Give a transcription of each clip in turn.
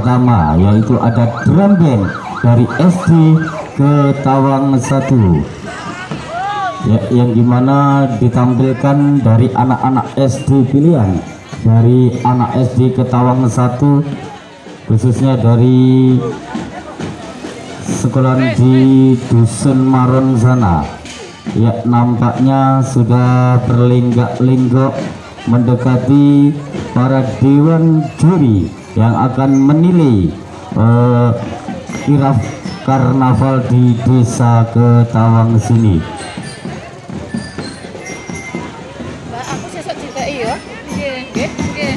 pertama, yaitu ada drum band dari SD Ketawang 1 ya, yang dimana ditampilkan dari anak-anak SD pilihan dari anak SD Ketawang 1, khususnya dari sekolah di Dusun Maron sana ya. Nampaknya sudah berlenggak-lenggok mendekati para dewan juri yang akan menilai kirap karnaval di Desa Ketawang sini. Mbak, aku sesuk cerita iya. Nggih, nggih, nggih.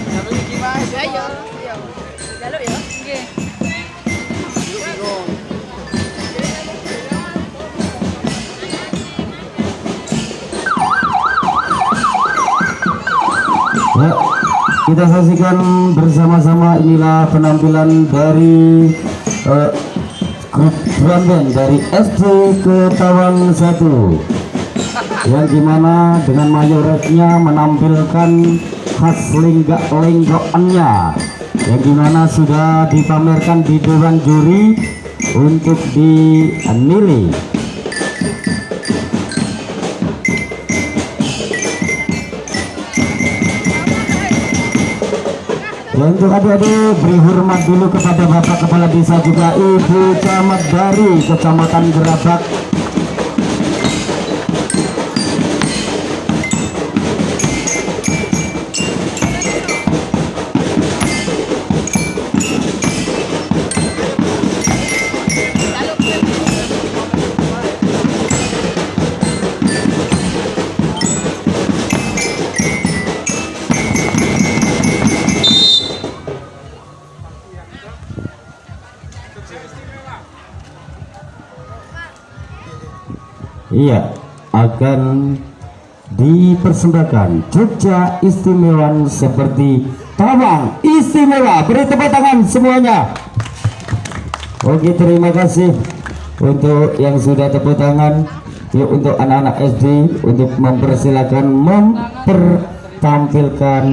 Jaluk iki Mas. Ayo. Jaluk ya. Nggih. Ya, kita saksikan bersama-sama, inilah penampilan dari grup drum band dari SD Ketawang 1 yang dimana dengan mayoritasnya menampilkan khas lenggak-lenggokannya yang dimana sudah dipamerkan di dewan juri untuk dinilai. Dan untuk adik-adik, beri hormat dulu kepada Bapak Kepala Desa juga Ibu Camat dari Kecamatan Gerabak. Iya, akan dipersembahkan Jogja Istimewa seperti Tawang Istimewa. Beri tepuk tangan semuanya. Oke, terima kasih untuk yang sudah tepuk tangan. Yuk, untuk anak-anak SD untuk mempersilakan mempertampilkan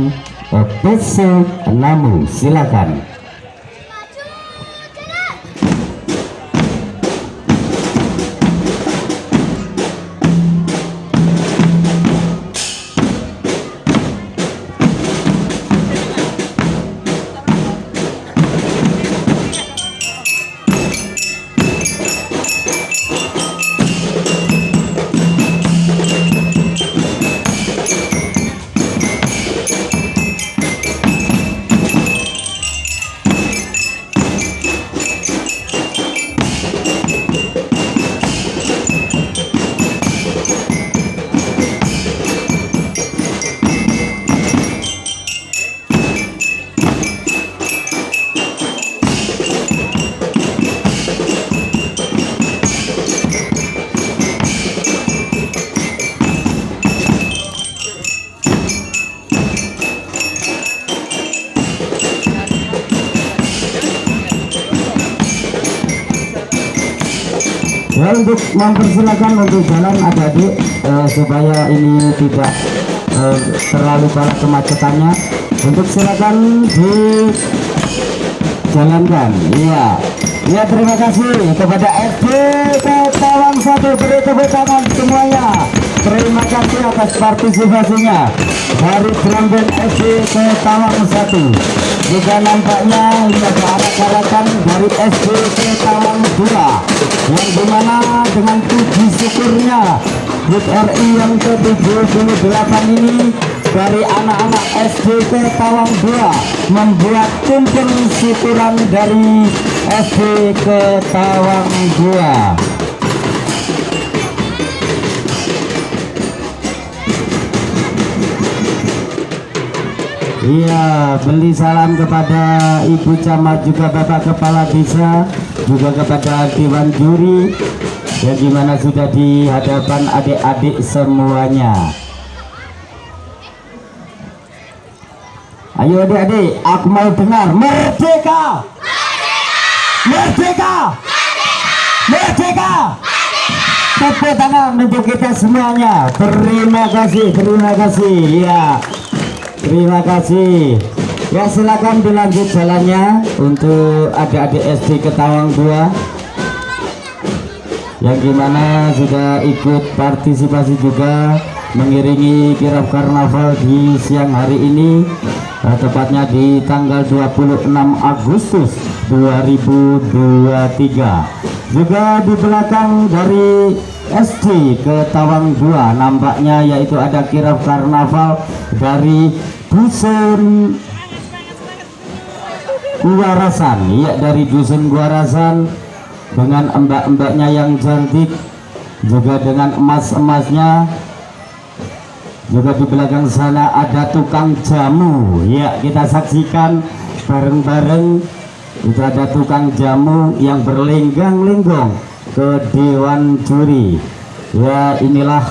PC Namu, silakan. Ya, untuk mempersilakan untuk jalan adik-adik supaya ini tidak terlalu banyak kemacetannya, untuk silakan dijalankan. Iya, ya, terima kasih kepada SD Ketawang 1, beri tepuk tangan semuanya. Terima kasih atas partisipasinya dari drum band SD Ketawang 1. Juga nampaknya ini ada arak-arakan dari SD Ketawang 2 yang dimana dengan puji syukurnya HUT RI yang ke-78 ini dari anak-anak SD Ketawang 2 membuat tumpeng syukuran dari SD Ketawang 2. Iya, beli salam kepada Ibu Camat, juga Bapak Kepala Desa, juga kepada Dewan Juri yang dimana sudah di hadapan adik-adik semuanya. Ayo adik-adik, aku mau dengar merdeka! Merdeka! Merdeka! Tepuk tangan untuk kita semuanya. Terima kasih, terima kasih. Ya. Terima kasih. Ya silakan dilanjut jalannya untuk adik-adik SD Ketawang 2 yang gimana sudah ikut partisipasi juga mengiringi kirap karnaval di siang hari ini, tepatnya di tanggal 26 Agustus 2023. Juga di belakang dari SD Ketawang 2 nampaknya yaitu ada kirap karnaval dari Dusun Guarasan, ya dari Dusun Guarasan dengan mbak-mbaknya yang cantik, juga dengan emas-emasnya. Juga di belakang sana ada tukang jamu, ya kita saksikan bareng-bareng. Itu ada tukang jamu yang berlenggang-lenggong ke Dewan Juri. Ya inilah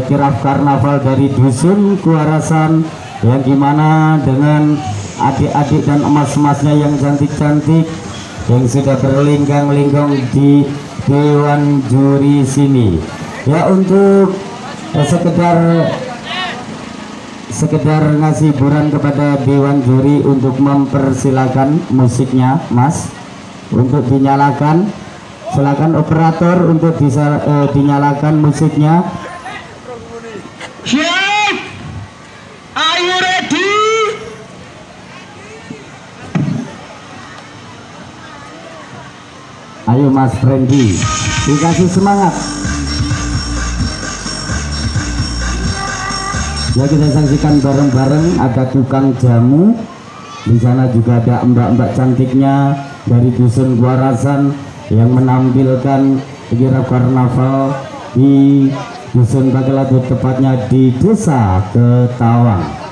kirap karnaval dari Dusun Guarasan yang gimana dengan adik-adik dan emas-emasnya yang cantik-cantik yang sudah berlenggang-lenggong di Dewan Juri sini. Ya untuk sekedar ngasih hiburan kepada Dewan Juri untuk mempersilakan musiknya, Mas, untuk dinyalakan. Silakan operator untuk bisa dinyalakan musiknya. Siap? Are you ready? Ayo Mas Frendy, dikasih semangat. Ya kita saksikan bareng-bareng ada tukang jamu. Di sana juga ada mbak-mbak cantiknya dari Dusun Guarasan yang menampilkan kirap karnaval di Dusun Bagelatu, tepatnya di Desa Ketawang.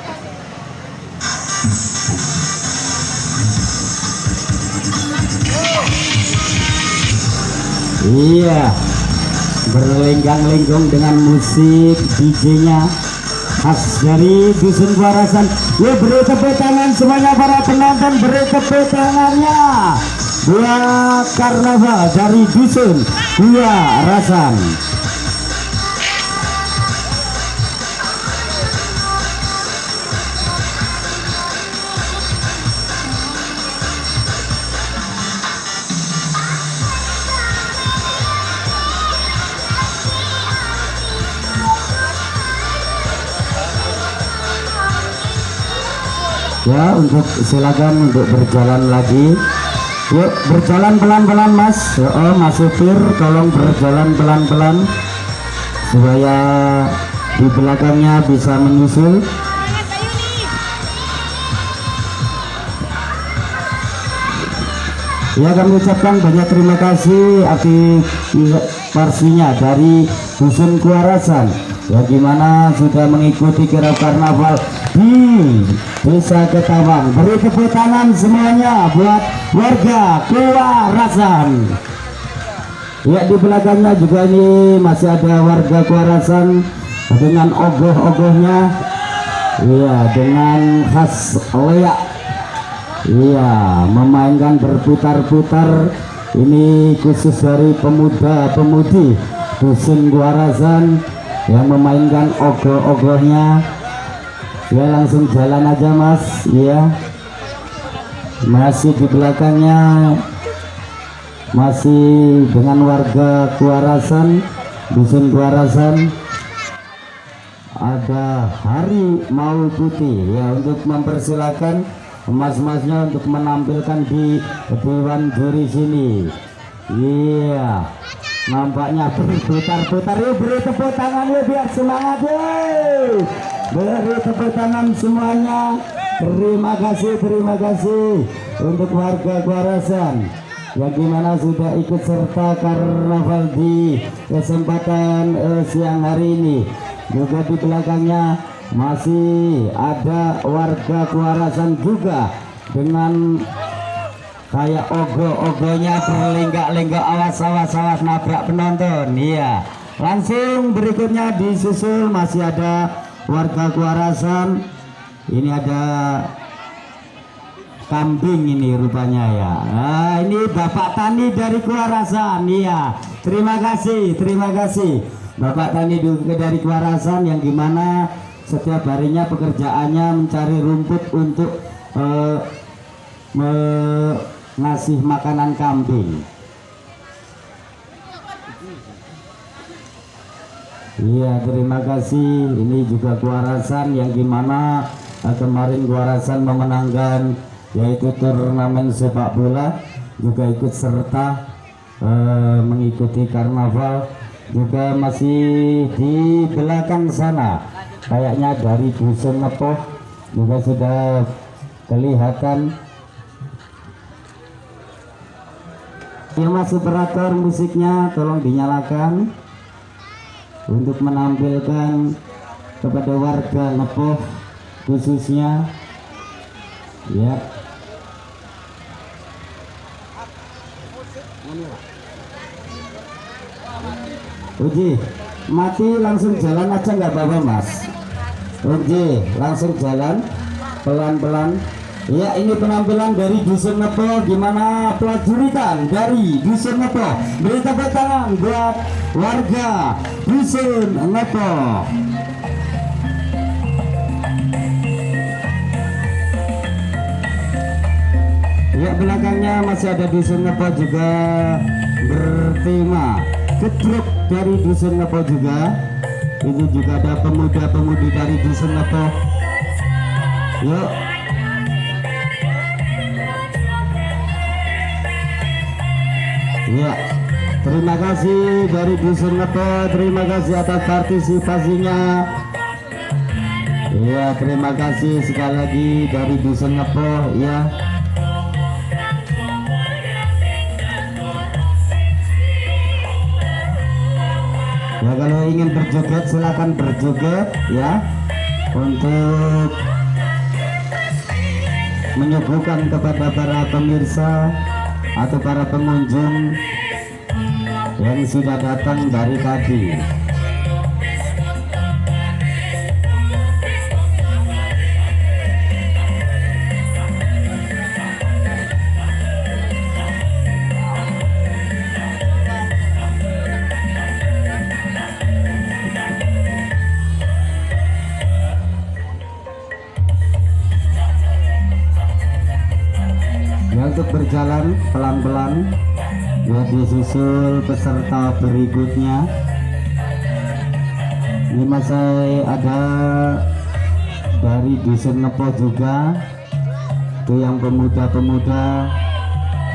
Iya, berlenggang-lenggong dengan musik DJ-nya khas dari Dusun Guarasan. Ya beri tepuk tangan semuanya para penonton, beri tepuk tangannya buat karnaval dari Dusun Guarasan. Ya untuk silakan untuk berjalan lagi. Yuk berjalan pelan-pelan Mas. Oh Mas supir tolong berjalan pelan-pelan supaya di belakangnya bisa menyusul. Ya kami ucapkan banyak terima kasih parsinya dari Dusun Guarasan ya gimana sudah mengikuti kirap karnaval di Desa Ketawang. Beri tepuk tangan semuanya buat warga Guarasan. Ya di belakangnya juga ini masih ada warga Guarasan dengan ogoh-ogohnya. Iya dengan khas leak. Iya memainkan berputar-putar. Ini khusus dari pemuda-pemudi Dusun Guarasan yang memainkan ogoh-ogohnya. Ya langsung jalan aja Mas. Ya masih di belakangnya masih dengan warga Guarasan, Dusun Guarasan. Ada harimau putih ya untuk mempersilahkan emas-emasnya untuk menampilkan di Dewan Juri sini. Iya nampaknya berputar-putar. Yuk beri tepuk tangan yuk biar semangat yuk. Beri tepuk tangan semuanya. Terima kasih untuk warga Guarasan yang gimana sudah ikut serta karnaval di kesempatan siang hari ini. Juga di belakangnya masih ada warga Guarasan juga dengan kayak ogoh-ogohnya berlenggak-lenggak. Awas nabrak penonton. Iya langsung berikutnya disusul masih ada warga Guarasan. Ini ada kambing ini rupanya ya. Nah, ini Bapak Tani dari Guarasan. Iya terima kasih Bapak Tani dari Guarasan yang gimana setiap harinya pekerjaannya mencari rumput untuk ngasih makanan kambing. Iya, terima kasih. Ini juga Guarasan yang gimana kemarin Guarasan memenangkan yaitu turnamen sepak bola, juga ikut serta mengikuti karnaval. Juga masih di belakang sana kayaknya dari Dusun Ngepoh juga sudah kelihatan. Yang masih operator musiknya tolong dinyalakan untuk menampilkan kepada warga Ngepoh khususnya ya. Uji mati langsung jalan aja nggak apa-apa mas. Uji langsung jalan pelan-pelan. Ya, ini penampilan dari Dusun Ngepoh. Gimana pelajuritan dari Dusun Ngepoh? Beri tepuk tangan buat warga Dusun Ngepoh. Ya, belakangnya masih ada Dusun Ngepoh juga bertema gedruk dari Dusun Ngepoh juga. Ini juga ada pemuda-pemudi dari Dusun Ngepoh. Yuk. Ya, terima kasih dari Dusun Ngepoh, terima kasih atas partisipasinya. Ya, terima kasih sekali lagi dari Dusun Ngepoh ya. Ya, kalau ingin berjoget silakan berjoget ya, untuk menyuguhkan kepada para pemirsa atau para pengunjung yang sudah datang dari tadi. Untuk berjalan pelan-pelan ya, disusul peserta berikutnya. Ini masih ada dari Dusun Ngepoh juga tuh, yang pemuda-pemuda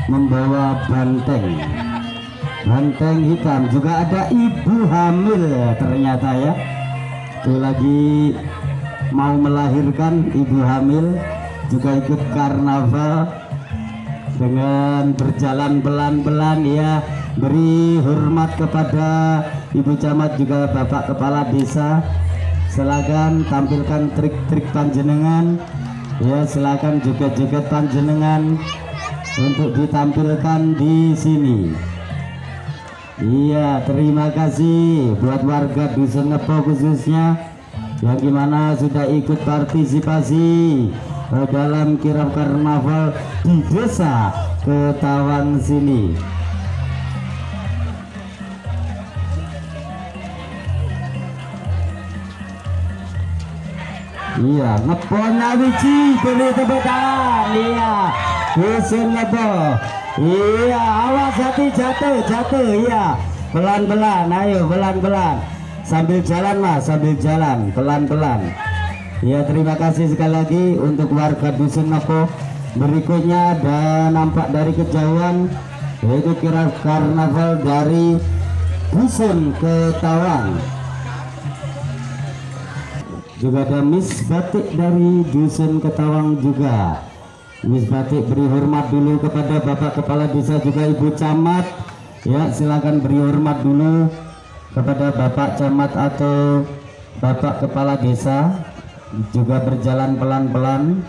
membawa banteng hitam. Juga ada ibu hamil ya, ternyata ya, tuh lagi mau melahirkan ibu hamil juga ikut karnaval dengan berjalan pelan-pelan ya. Beri hormat kepada Ibu Camat juga Bapak Kepala Desa. Silakan tampilkan trik-trik panjenengan ya, silakan joget-joget panjenengan untuk ditampilkan di sini. Iya, terima kasih buat warga Dusun Ngepoh khususnya yang gimana sudah ikut partisipasi dalam kirap karnaval di Desa Ketawang sini. Iya, Ngepohnya Wiji, beri tepuk tangan. Iya, Dusun Ngepoh. Iya, awas hati jatuh. Iya, pelan-pelan, ayo pelan-pelan. Sambil jalan mas, sambil jalan, pelan-pelan. Ya, terima kasih sekali lagi untuk warga Dusun Ngepoh. Berikutnya ada nampak dari kejauhan yaitu kirap karnaval dari Dusun Ketawang. Juga ada Miss Batik dari Dusun Ketawang juga. Miss Batik beri hormat dulu kepada Bapak Kepala Desa juga Ibu Camat. Ya, silakan beri hormat dulu kepada Bapak Camat atau Bapak Kepala Desa. Juga berjalan pelan-pelan.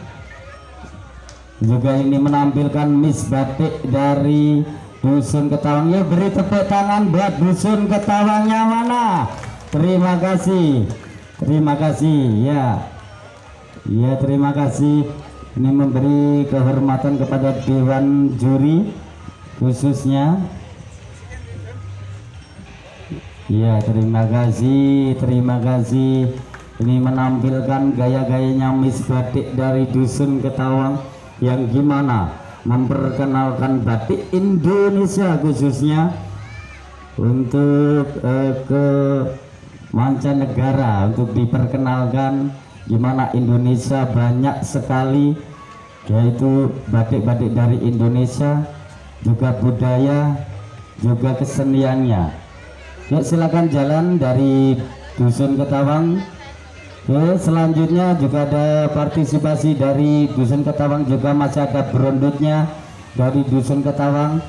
Juga ini menampilkan Miss Batik dari Dusun Ketawang. Ya, beri tepuk tangan buat Dusun Ketawangnya mana? Terima kasih ya. Ya, terima kasih. Ini memberi kehormatan kepada Dewan Juri khususnya. Ya, terima kasih. ini menampilkan gaya-gayanya Miss Batik dari Dusun Ketawang yang gimana memperkenalkan batik Indonesia khususnya untuk ke mancanegara, untuk diperkenalkan gimana Indonesia banyak sekali yaitu batik-batik dari Indonesia, juga budaya, juga keseniannya. Yuk silakan jalan dari Dusun Ketawang. Selanjutnya juga ada partisipasi dari Dusun Ketawang, juga masih ada berondutnya dari Dusun Ketawang.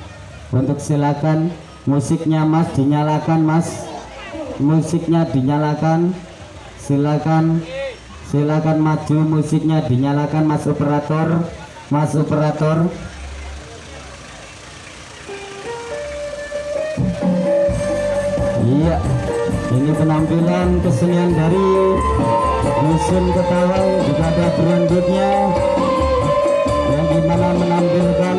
Untuk silakan musiknya Mas dinyalakan, Mas, musiknya dinyalakan, silakan maju, musiknya dinyalakan, Mas operator, Mas operator. Iya, ini penampilan kesenian dari Dusun Ketawang, juga ada berondutnya yang dimana menampilkan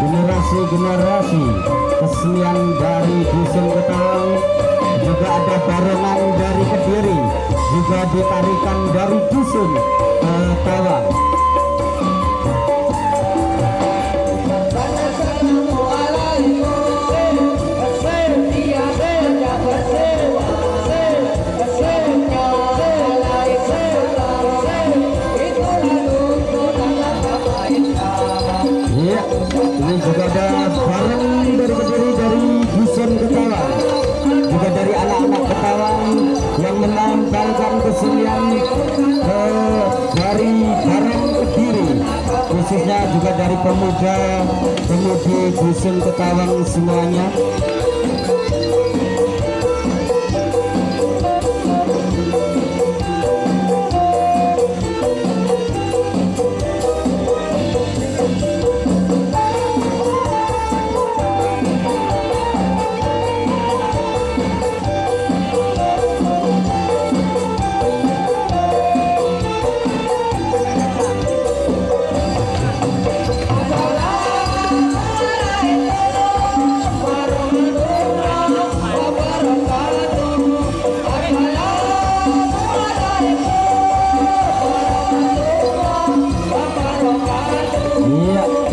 generasi-generasi kesenian dari Dusun Ketawang. Juga ada barongan dari Kediri, juga ditarikan dari Dusun Ketawang. Ini juga ada bareng dari Kediri, dari Dusun Ketawang, juga dari anak-anak Ketawang yang menampilkan kesenian dari bareng Kediri, khususnya juga dari pemuda-pemudi Dusun Ketawang semuanya.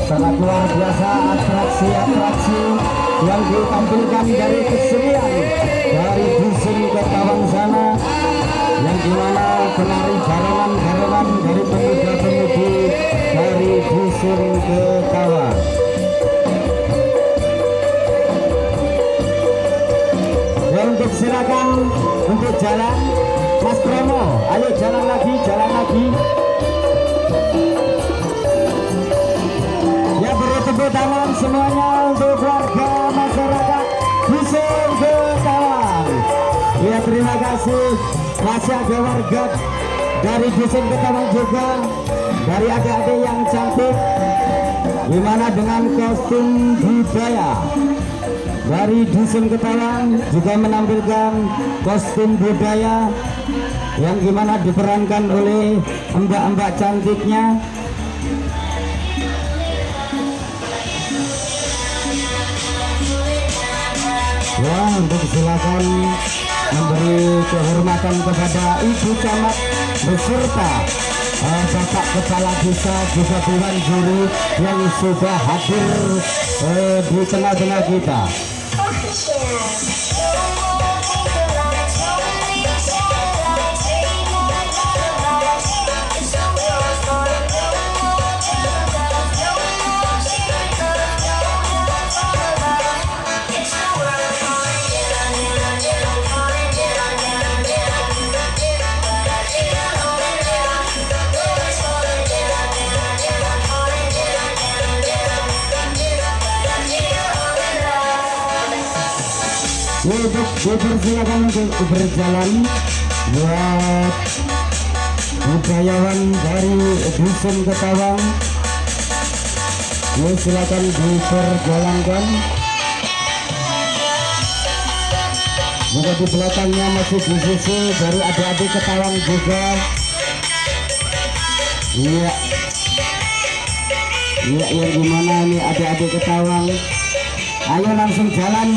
Sangat luar biasa atraksi-atraksi yang ditampilkan dari kesenian dari Dusun Ketawang sana, yang dimana penari barongan dari pemuda-pemudi dari Dusun Ketawang. Ya, untuk silakan untuk jalan Mas Promo, ayo jalan lagi. Tepuk tangan semuanya untuk warga masyarakat Dusun Ketawang. Ya, terima kasih. Masih ada warga dari Dusun Ketawang juga, dari adik-adik yang cantik, gimana dengan kostum budaya dari Dusun Ketawang, juga menampilkan kostum budaya yang gimana diperankan oleh mbak-mbak cantiknya. Ya, untuk silakan memberi kehormatan kepada Ibu Camat beserta Bapak Kepala Desa, juga Dewan Juri yang sudah hadir di tengah-tengah kita. Untuk dipersilakan untuk berjalan buat budayawan dari Dusun Ketawang. Silakan diperjalankan. Juga di belakangnya masih disusul dari adik-adik Ketawang juga. Iya, yang gimana nih adik-adik Ketawang? Ayo langsung jalan.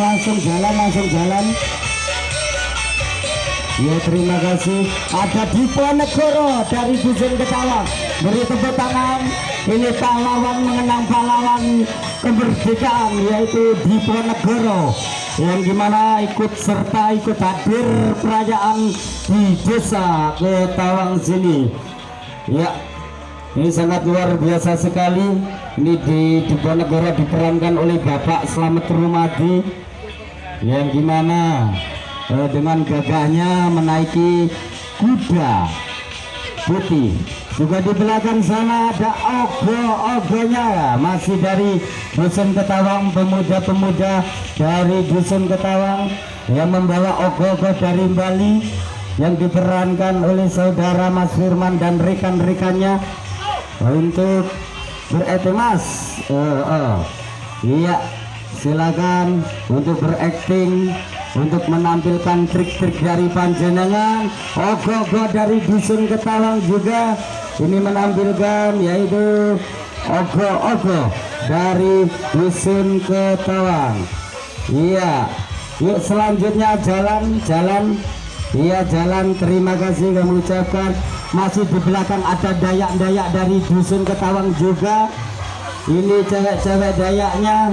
Ya terima kasih. Ada Diponegoro dari Dusun Ketawang. Beri tepuk tangan. Ini pahlawan mengenang pahlawan kemerdekaan yaitu Diponegoro yang gimana ikut serta ikut hadir perayaan di desa Ketawang sini. Ya, ini sangat luar biasa sekali. Ini di Diponegoro diperankan oleh Bapak Slamet Rumadi yang gimana dengan gagahnya menaiki kuda putih. Juga di belakang sana ada ogo-ogonya masih dari Dusun Ketawang, pemuda-pemuda dari Dusun Ketawang yang membawa ogo-ogo dari Bali yang diperankan oleh saudara Mas Firman dan rekan-rekannya untuk berakting. Mas iya, silakan untuk berakting, untuk menampilkan trik-trik dari panjenengan. Ogo-ogo dari Dusun Ketawang juga ini menampilkan yaitu ogo-ogo dari Dusun Ketawang. Iya, yuk selanjutnya jalan. Iya, jalan. Terima kasih kami ucapkan. Masih di belakang ada Dayak-Dayak dari Dusun Ketawang juga. Ini cewek-cewek Dayaknya.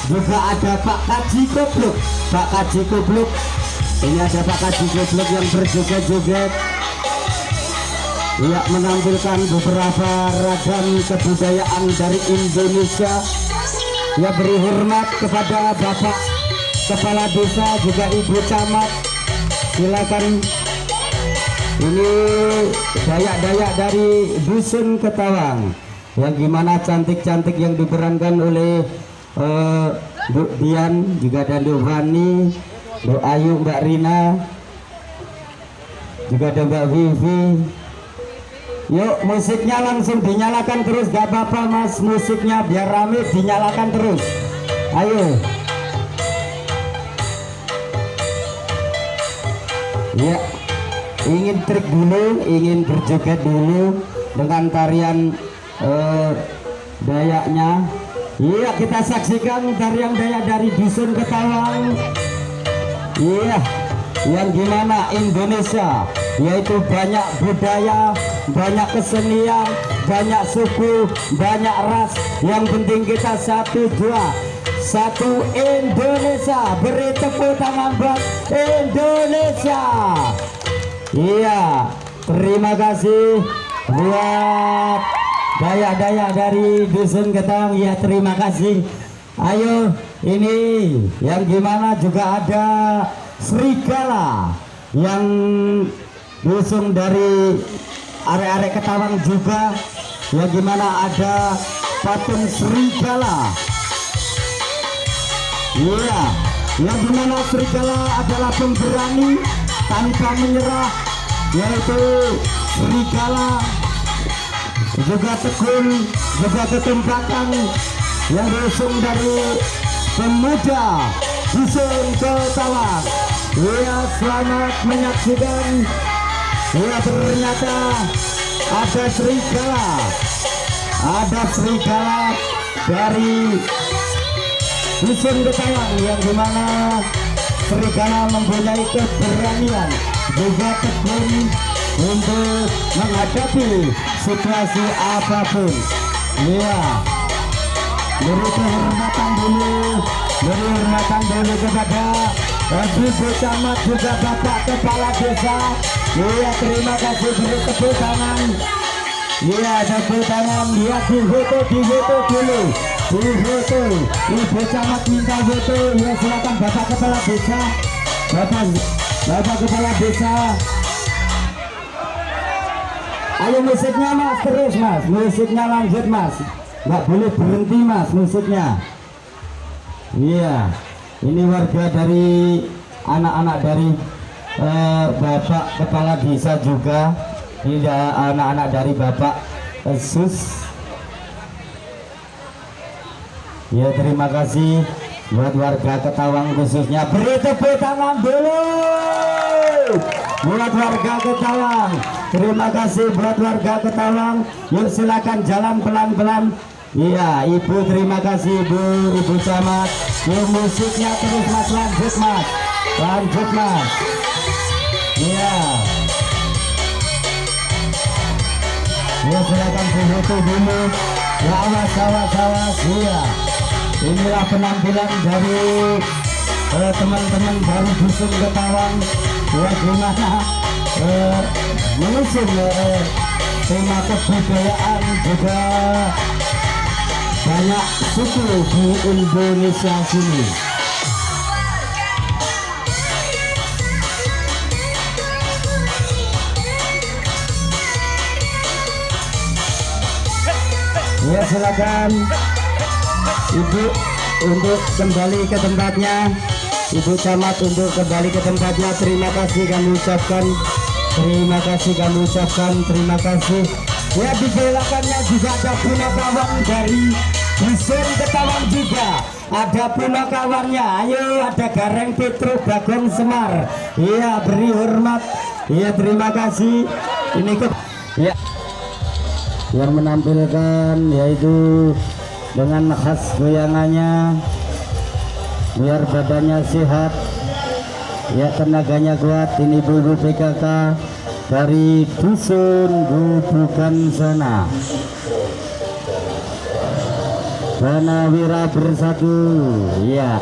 Juga ada Pak Kaji Kobluk. Pak Kaji Kobluk. Ini ada Pak Kaji Kobluk yang berjoget-joget. Ia menampilkan beberapa ragam kebudayaan dari Indonesia. Ya, beri hormat kepada Bapak Kepala Desa juga Ibu Camat. Silakan. Ini Dayak-Dayak dari Dusun Ketawang yang gimana cantik-cantik yang diperankan oleh Bu Dian, juga ada Bu Fani, Bu Ayu, Mbak Rina, juga ada Mbak Vivi. Yuk, musiknya langsung dinyalakan terus, gak apa-apa Mas, musiknya biar rame, dinyalakan terus. Ayo. Ya, ingin trik dulu, ingin berjoget dulu dengan tarian Dayaknya. Iya, kita saksikan tarian Dayak dari Dusun Ketawang. Iya, yang gimana Indonesia, yaitu banyak budaya, banyak kesenian, banyak suku, banyak ras. Yang penting kita satu Indonesia. Beri tepuk tangan buat Indonesia. Iya, terima kasih buat Dayak-Dayak dari Dusun Ketawang. Ya, terima kasih. Ayo, ini yang gimana juga ada serigala yang diusung dari arek-arek Ketawang juga. Yang gimana ada patung serigala. Iya, yang gimana serigala adalah pemberani tanpa menyerah, yaitu serigala. Juga tekun, juga ketumpakan yang diusung dari pemuda Dusun Ketawang. Ya, selamat menyaksikan. Ya, ternyata ada serigala dari Dusun Ketawang yang dimana serigala mempunyai keberanian juga tekun untuk menghadapi situasi apapun. Iya, beri kehormatan dulu kepada Ibu Camat juga Bapak Kepala Desa. Iya, terima kasih, beri tepuk tangan. Iya, tepuk tangan. Iya, difoto dulu. Difoto. Ibu Camat minta foto. Ya, silakan Bapak Kepala Desa. Bapak Kepala Desa. Ayo musiknya Mas, terus Mas, musiknya lanjut Mas, nggak boleh berhenti Mas musiknya. Iya, ini warga dari anak-anak dari Bapak Kepala Desa juga. Ini anak-anak dari Bapak Sus. Ya, terima kasih buat warga Ketawang khususnya. Beri tepuk tangan dulu buat warga Ketawang. Terima kasih buat warga Ketawang. Yuk, silakan jalan pelan-pelan. Iya, Ibu, terima kasih Ibu Camat. Yuk, musiknya terus Mas, lanjut Mas. Iya, Ya silakan foto dulu. Ya awas ya. Inilah penampilan dari teman-teman dari dusun Ketawang. Ya gimana mengusung tema kebudayaan juga banyak suku di Indonesia sini. Ya silakan Ibu untuk kembali ke tempatnya. Ibu Camat untuk kembali ke tempatnya. Terima kasih kami ucapkan. Terima kasih kami ucapkan. Terima kasih. Ya di belakangnya juga ada punakawan dari dusun Ketawang juga. Ada punakawannya. Ayo ada Gareng Petro Bagong Semar. Iya beri hormat. Iya terima kasih. Ini ke ya yang menampilkan yaitu dengan khas goyangannya biar badannya sehat ya tenaganya kuat. Ini ibu PKK dari dusun Gubukan sana. Wanawira Bersatu ya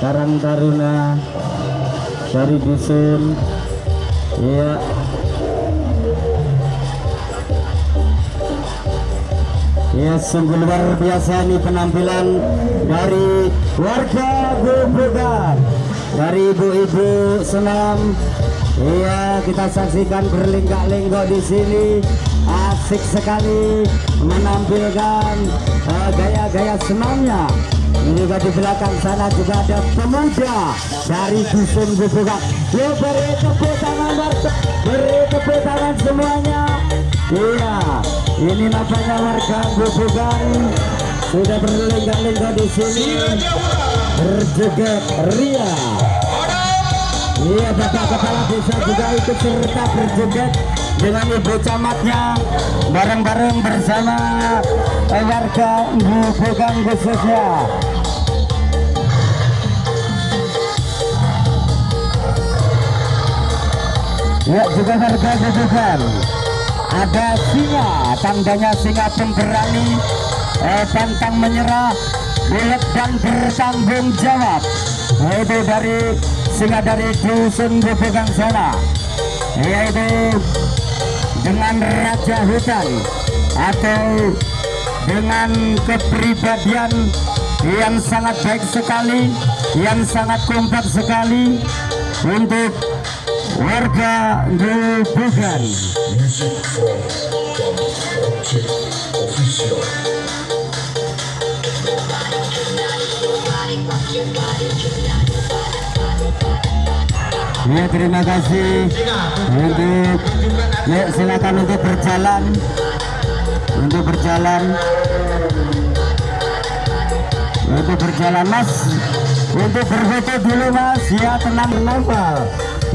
Karang Taruna dari dusun ya. Ya sungguh luar biasa ini penampilan dari warga Gubukan, dari ibu-ibu senam. Iya kita saksikan berlinggak-linggok di sini, asik sekali menampilkan gaya-gaya senamnya. Ini juga di belakang sana juga ada pemuda dari dusun Gubukan. Yo beri tepuk tangan, beri tepuk tangan semuanya. Iya, ini nampaknya warga Gubukan sudah berlenggak-lenggak di sini, berjoget ria. Iya, Bapak Kepala Desa juga ikut serta berjoget dengan Ibu Camatnya, bareng-bareng bersama warga Gubukan khususnya. Ya, juga warga Gubukan. Ada singa, tandanya singa pemberani, pantang menyerah, bulat dan bertanggung jawab. Itu dari singa dari dusun Gubukan sana, yaitu dengan raja hutan atau dengan kepribadian yang sangat baik sekali, yang sangat kompak sekali untuk warga Gubukan. Ya terima kasih untuk ya silakan untuk berjalan Mas, untuk berfoto dulu Mas ya. Tenang menambah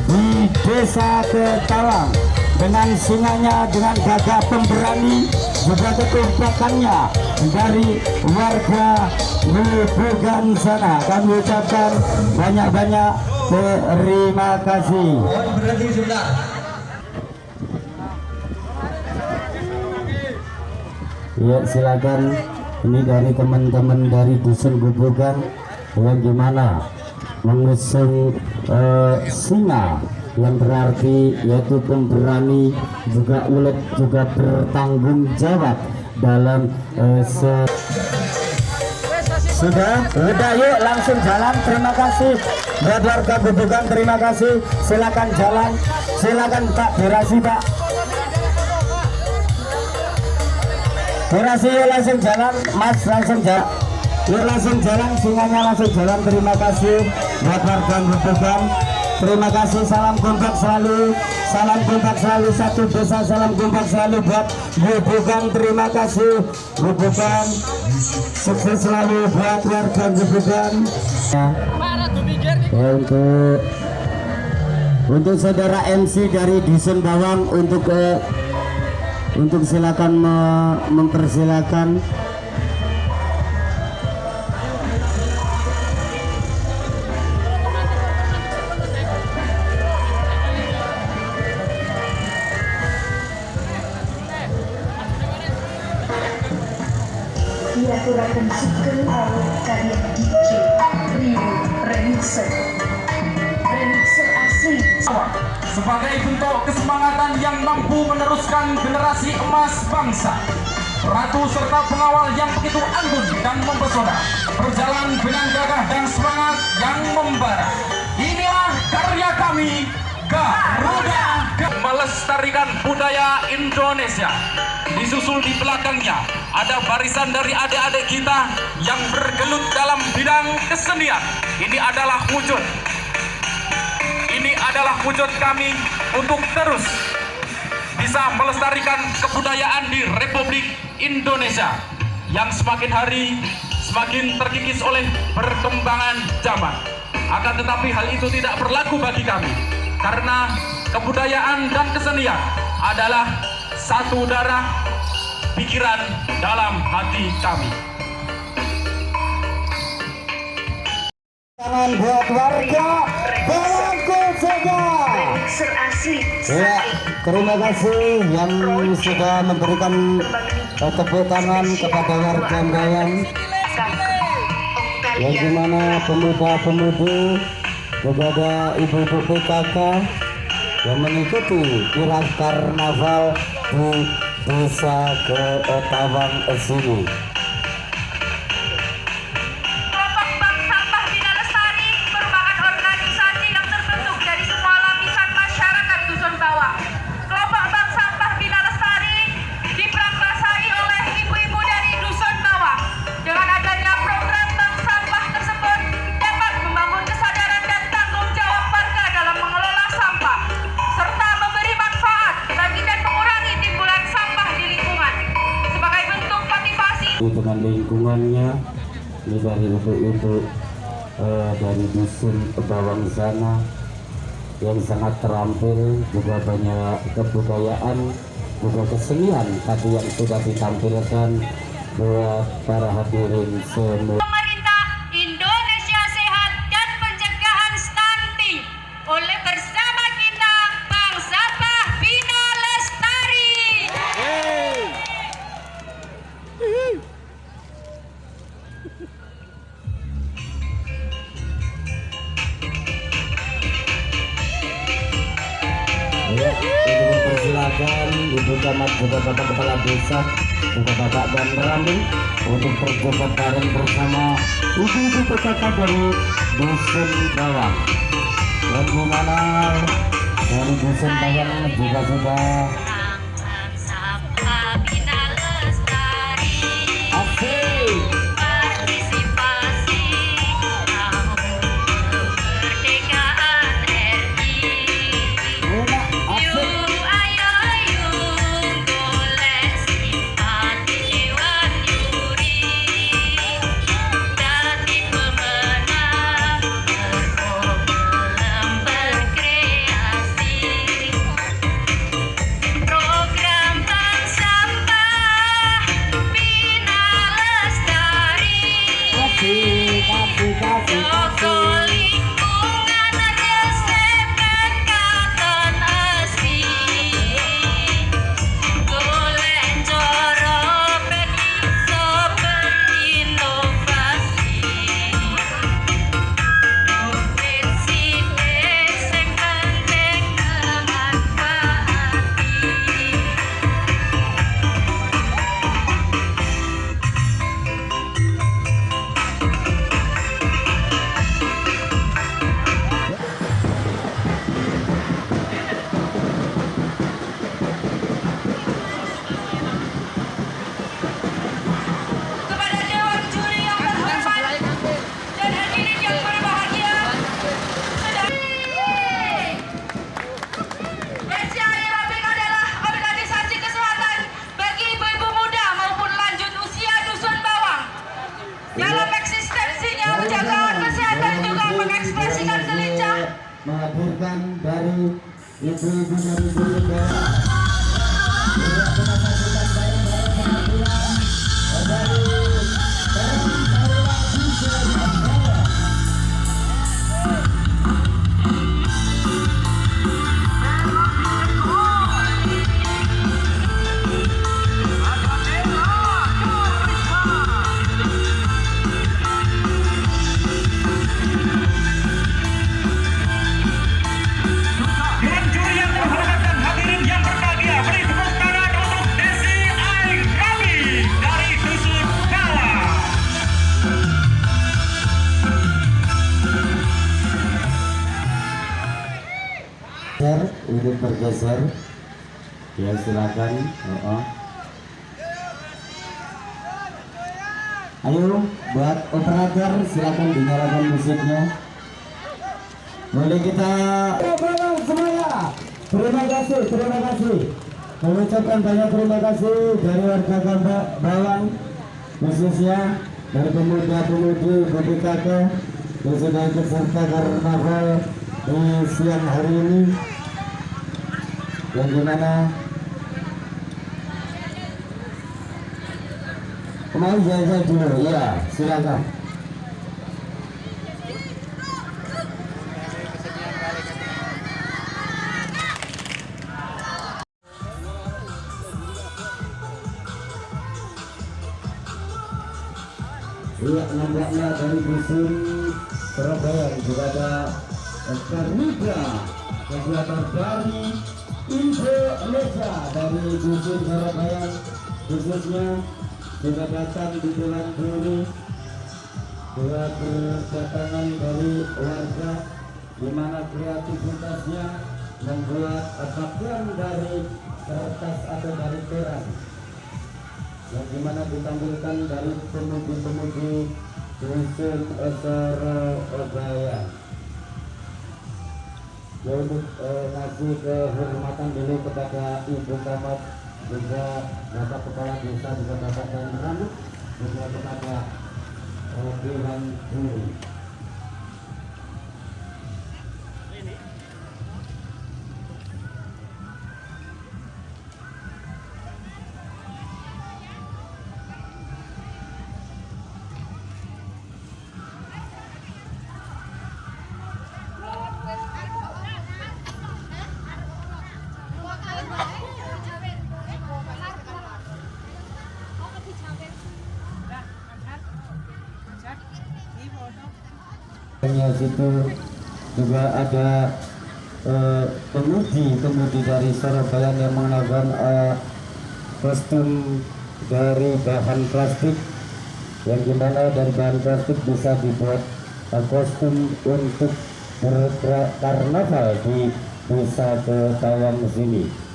di desa Ketawang dengan singanya, dengan gagah pemberani juga kekompakannya dari warga Gubukan sana. Kami ucapkan banyak-banyak terima kasih. Ya silakan, ini dari teman-teman dari dusun Gubukan yang gimana mengusung singa yang berarti yaitu pemberani, juga ulet, juga bertanggung jawab dalam sudah yuk langsung jalan. Terima kasih buat warga Gubukan, terima kasih. Silakan jalan, silakan Pak Durasi, Pak Durasi, yuk langsung jalan Mas, langsung jalan, yuk langsung jalan, singanya langsung jalan. Terima kasih buat warga Gubukan, terima kasih. Salam kompak selalu, salam kompak selalu, satu desa, salam kompak selalu buat Gubukan. Terima kasih Gubukan, sukses selalu buat warga Gubukan. Ya, untuk saudara MC dari Dusun Bawang untuk silakan mempersilakan. diaturakan suka oleh karya DJ Rio Remixer asli. Sebagai bentuk kesemangatan yang mampu meneruskan generasi emas bangsa, ratu serta pengawal yang begitu anggun dan mempesona berjalan dengan gagah dan semangat yang membara. Inilah karya kami, Garuda, melestarikan budaya Indonesia. Disusul di belakangnya ada barisan dari adik-adik kita yang bergelut dalam bidang kesenian. Ini adalah wujud kami untuk terus bisa melestarikan kebudayaan di Republik Indonesia yang semakin hari semakin terkikis oleh perkembangan zaman. Akan tetapi hal itu tidak berlaku bagi kami, karena kebudayaan dan kesenian adalah satu darah, pikiran dalam hati kami. Tangan buat warga Bangku saja. Remixer asli. Ya, terima kasih yang sudah memberikan tepuk tangan kepada warga Bayan, yang dimana pemuda-pemudi juga ada ibu-ibu PKK yang mengikuti kirap karnaval di desa Ketawang sini. Kelompok Bank Sampah Bina Lestari merupakan organisasi yang terbentuk dari semua lapisan masyarakat Dusun Bawang. Kelompok Bank Sampah Bina Lestari diprakarsai oleh ibu-ibu dari Dusun Bawang. Dengan adanya program bank sampah tersebut dapat membangun kesadaran dan tanggung jawab warga dalam mengelola sampah, serta memberi manfaat bagi dan mengurangi timbulan sampah di lingkungan. Sebagai bentuk motivasi Dengan lingkungannya, ini dari ibu-ibu dari dusun Bawang sana yang sangat terampil, juga banyak kebudayaan, juga kesenian tadi yang sudah ditampilkan buat para hadirin semua. pemerintah Indonesia sehat dan pencegahan stunting oleh bersama kita Bank Sampah Bina Lestari. Ya, untuk mempersilakan Ibu Camat, juga Bapak Kepala Desa, juga Bapak dan Rami untuk berjoget bareng bersama ibu-ibu PKK dari Dusun Bawang. Dan dimana dari Dusun Bawang juga sudah Bank Sampah Bina Lestari. asik. Partisipasi tahun kemerdekaan RI. Enak, asik. Ayo golek simpati Dewan Juri, dadi pemenang berkompeten berkreasi. ingin bergeser, ya silakan. Ayo buat operator silakan dinyalakan musiknya. Boleh kita semuanya. Terima kasih. Mengucapkan banyak terima kasih dari warga Bawang, khususnya dari pemuda-pemudi BPKK yang sudah ikut serta karnaval di siang hari ini. Yang dimana kemarin jalan dulu, ya silakan. Iya, nampaknya dari dusun Surabaya juga ada Karnida kegiatan dari Indonesia dari dusun Surabaya, khususnya juga datang di bulan Juli, juga berdatangan dari warga di mana kreativitasnya membuat bagian dari kertas atau dari koran yang dimana ditampilkan dari pemudi-pemudi dusun Surabaya. Untuk ngasih kehormatan dulu kepada Ibu Camat, juga Bapak Kepala Desa, juga Bapak dan Rambut, juga kepada Dewan Guru. Situ juga ada pemudi dari Surabaya yang mengenakan kostum dari bahan plastik, yang dimana dari bahan plastik bisa dibuat kostum untuk berkarnaval di desa Ketawang sini.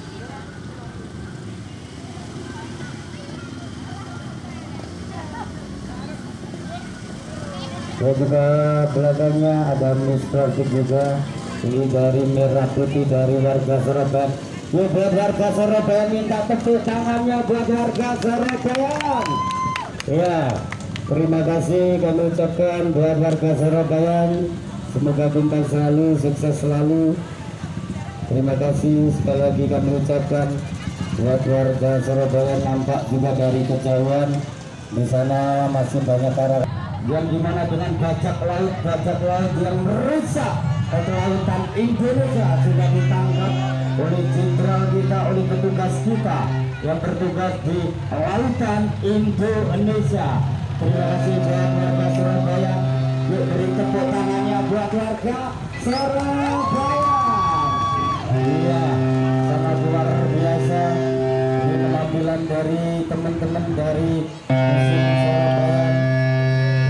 Dan juga belakangnya ada administrasi juga, ini dari merah putih dari warga Surabaya. Ya, buat warga Surabaya minta tepuk tangannya buat warga Surabaya. Ya, terima kasih kami ucapkan buat warga Surabaya. Semoga bintang selalu, sukses selalu. Terima kasih sekali lagi kami ucapkan buat warga Surabaya. Nampak juga dari kejauhan di sana masih banyak para yang dimana dengan bajak laut yang merusak kelautan Indonesia sudah ditangkap oleh jenderal kita, oleh petugas kita yang bertugas di lautan Indonesia. Terima kasih buat warga Surabaya. Yuk beri tepuk tangannya buat warga Surabaya. Iya, sangat luar biasa. Ini penampilan dari teman-teman dari dusun Surabaya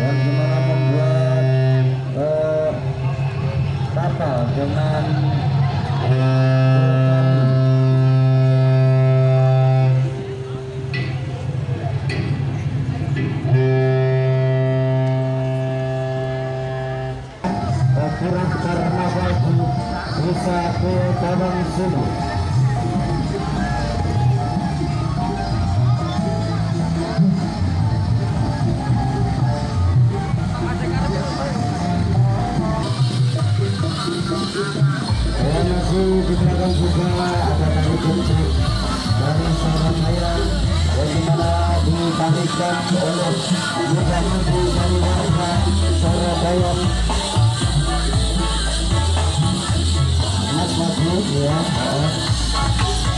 yang gimana membuat kapal dengan kirap karnaval di desa Ketawang sini. Masih di belakang juga ada tari kunci dari Surabaya yang dimana ditarikan oleh muda-mudi dari warga Surabaya. Mas Bud ya,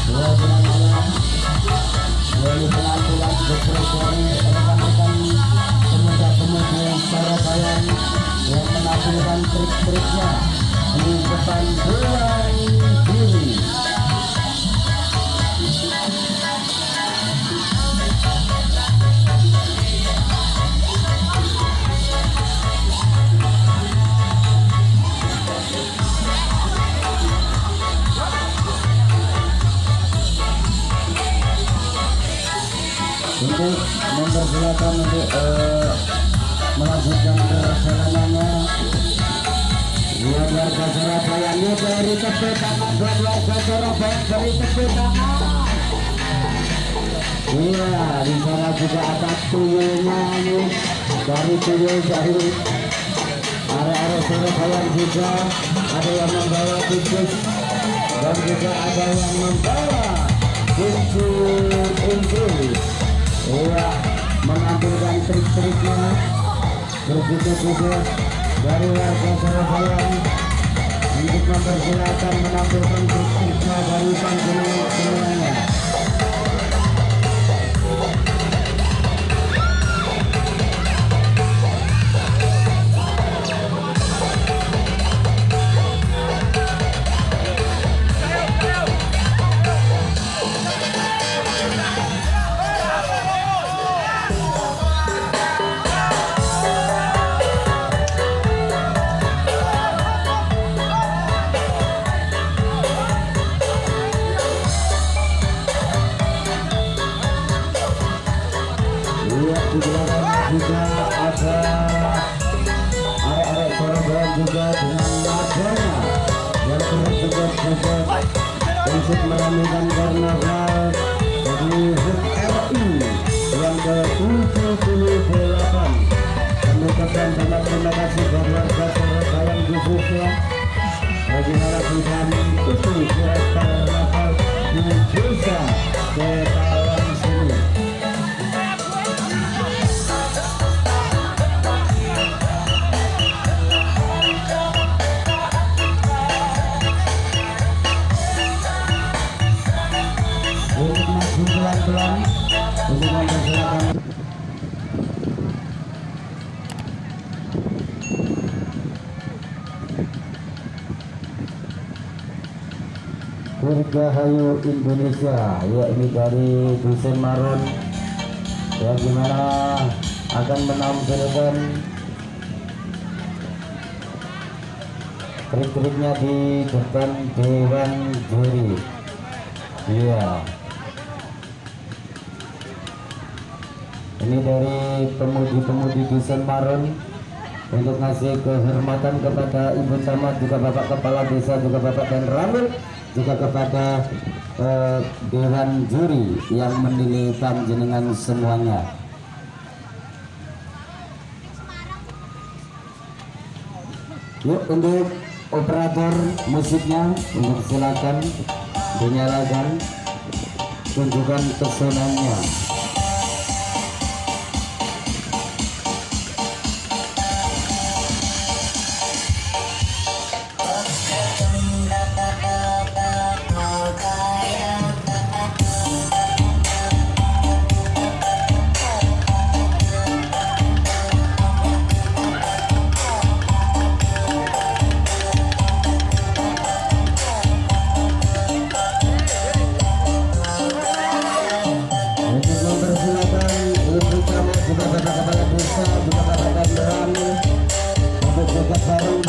dua penampilan beberapa rekan-rekan pemuda-pemudi Surabaya yang menampilkan trik-triknya di depan bulan Juli. untuk mempersilakan untuk melanjutkan perjalanannya. Buat warga Surabaya ini dari tepuk tangan, buat warga Surabaya dari tepuk tangan. Iya, di sana juga ada tuyulnya ini, dari tuyul dari area-area Surabaya juga ada yang membawa tikus dan juga ada yang membawa unsur. Iya, mengambilkan trik-triknya. Begitu juga dari warga Surabaya untuk mempersilakan menampilkan trik-triknya dari panggung semuanya. Di belakang juga ada area-area Surabaya juga dengan nadanya yang terus juga untuk meramaikan karnaval dari HUT RI yang ke-78. Mengucapkan banyak terima kasih buat warga Surabaya khususnya bagi melakukan itu karnaval di desa Ketawang sini. Untuk maju pelan-pelan untuk mempersilakan Dirgahayu Indonesia, yakni dari Dusun Maron yang dimana akan menampilkan trik-triknya di depan Dewan Juri. Iya, ini dari pemudi-pemudi Dusun Maron untuk ngasih kehormatan kepada Ibu Camat, juga Bapak Kepala Desa, juga Bapak Dan Ramil, juga kepada Dewan Juri yang menilai panjenengan semuanya. Yuk, untuk operator musiknya untuk silakan dinyalakan, tunjukkan pesonanya.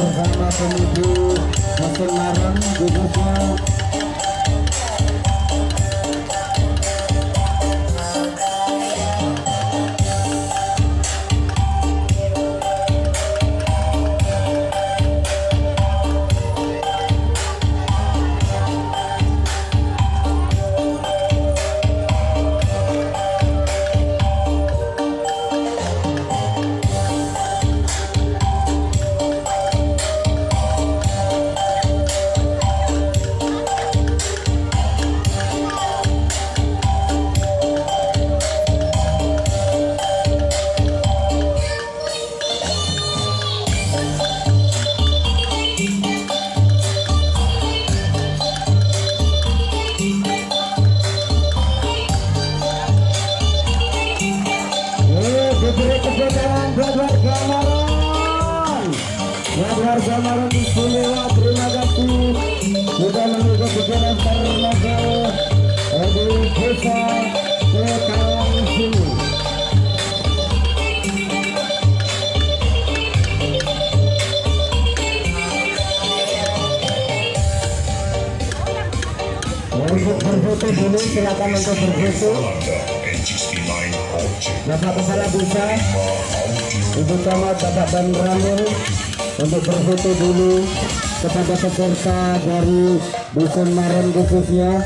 Bersama pemudi Dusun Maron khususnya diberi kebenaran buat warga Maron. Buat warga Maron istimewa, terima kasih sudah mengikuti kegiatan karnaval di desa Ketawang sini. Untuk berfoto dulu, silakan untuk berfoto. Bapak Kepala Desa, Ibu Camat, Bapak Dan Ramil untuk berfoto dulu kepada peserta dari Dusun Maron khususnya.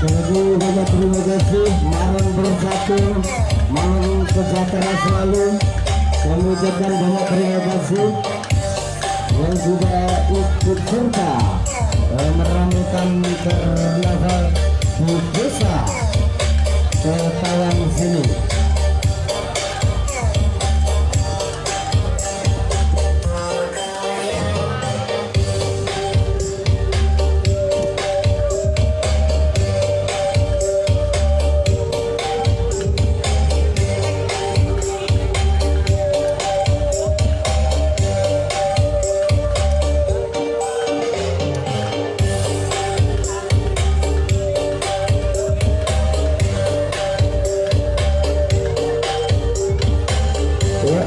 Jadi banyak terima kasih. Maron bersatu, Maron sejahtera selalu. Kami ucapkan banyak terima kasih yang sudah ikut serta meramaikan karnaval di desa Ketawang sini.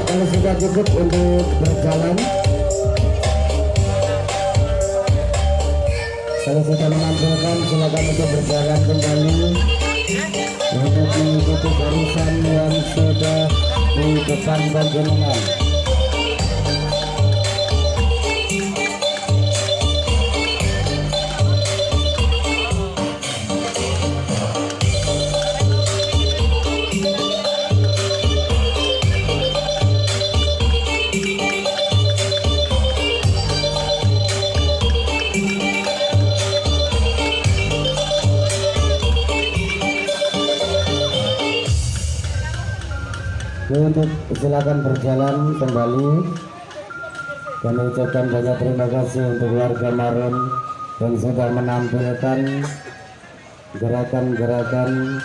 Kalau sudah cukup untuk berjalan, kalau sudah menampilkan silakan untuk berjalan kembali untuk mengikuti barisan yang sudah di depan panjenengan. Untuk silakan berjalan kembali. Kami ucapkan banyak terima kasih untuk warga Maron yang sudah menampilkan gerakan-gerakan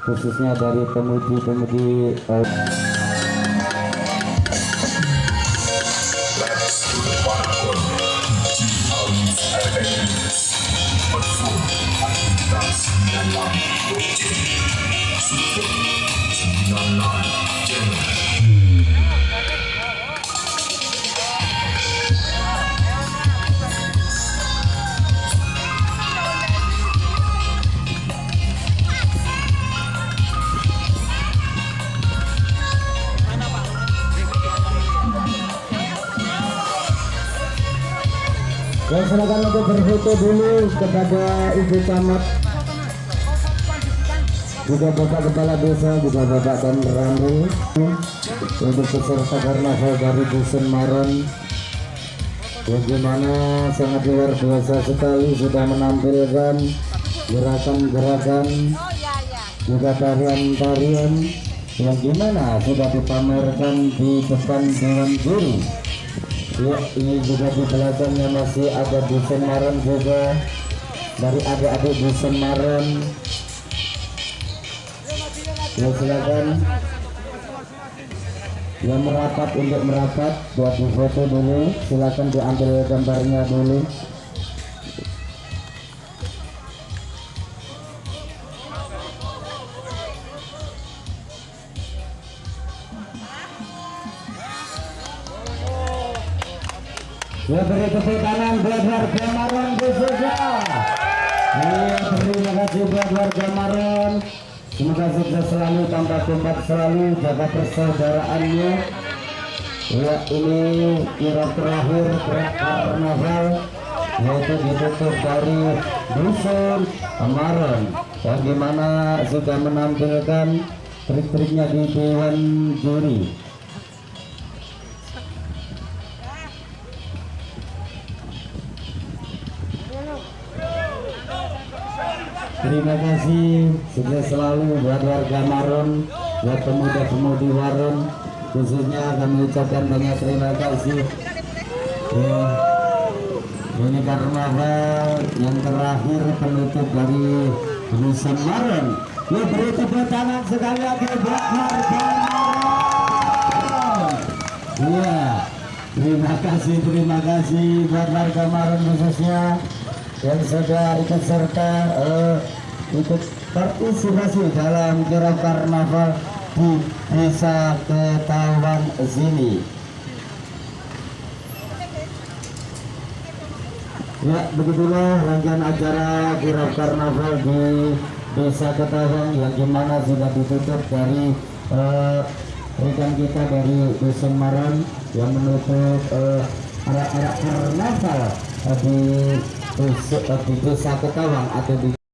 khususnya dari pemudi-pemudi. Dan silakan untuk berfoto dulu kepada Ibu Camat, juga Bapak Kepala Desa, juga Bapak Dan Ramil untuk peserta karnaval dari Dusun Maron yang dimana sangat luar biasa sekali sudah menampilkan gerakan-gerakan juga tarian-tarian yang dimana sudah dipamerkan di depan Dewan Juri. Ya, ini juga di belakangnya masih ada Dusun Maron juga dari adik-adik Dusun Maron. Ya, silakan yang merapat untuk merapat buat difoto dulu, silakan diambil gambarnya dulu. Ya, beri tepuk tangan buat warga Maron khususnya. Ya, terima kasih buat warga Maron. Semoga sukses selalu, tambah kompak selalu, jaga persaudaraannya. Ya, ini kirap terakhir karnaval, yaitu ditutup dari Dusun Maron yang dimana sudah menampilkan trik-triknya di Dewan Juri. Terima kasih, sukses selalu buat warga Maron, buat pemuda-pemudi Maron, khususnya kami ucapkan banyak terima kasih. Ya, ini karnaval yang terakhir penutup dari Dusun Maron. Ya, beri tepuk tangan sekali lagi buat warga Maron. Ya, terima kasih buat warga Maron khususnya yang sudah ikut serta ikut partisipasi dalam kirap karnaval di Desa Ketawang sini. Ya, begitulah rangkaian acara kirap karnaval di Desa Ketawang yang dimana sudah ditutup dari rekan kita dari Dusun Maran yang menutup arak-arak karnaval di Desa Ketawang atau di